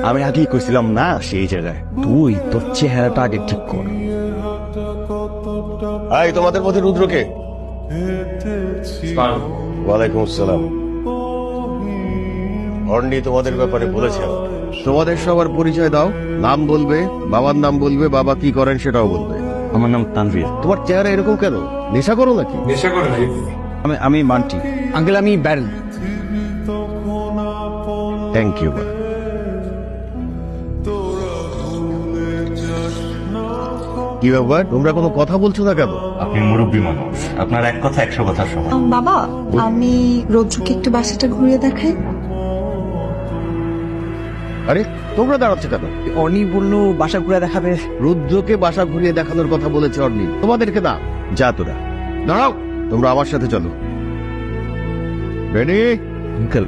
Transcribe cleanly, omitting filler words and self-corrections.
আমি আগেই কইছিলাম না সেই জায়গায় তুই তোর চেহারাটা আগে ঠিক কর। এই তোমাদের মধ্যে রুদ্রকে? ওয়ালাইকুম আসসালাম। অর্ণি তোমাদের ব্যাপারে বলেছেন। তোমাদের সবার পরিচয় দাও, নাম বলবে, বাবার নাম বলবে, বাবা কি করেন সেটাও বলবে। আমার নাম তানভীর। তোমার চেহারা এরকম কেন? নেশা করো নাকি? আমি মান্টি। আঙ্কেল আমি ব্যারেল। Thank you. কি ব্যাপার, তোমরা কোনো কথা বলছো না কেন? আপনি মুরব্বী মানুষ, আপনার এক কথা 100 কথা সমান। বাবা, আমি রৌদ্রকে একটু বাসাটা ঘুরিয়ে দেখাই। আরে তোমরা দাঁড়াচ্ছ কেন? অর্ণি বললো বাসা ঘুরে দেখাবে। রুদ্রকে বাসা ঘুরিয়ে দেখানোর কথা বলেছে অর্ণি, তোমাদেরকে না। যা তোরা দাঁড়াও, তোমরা আমার সাথে চলো। রেডি? আঙ্কেল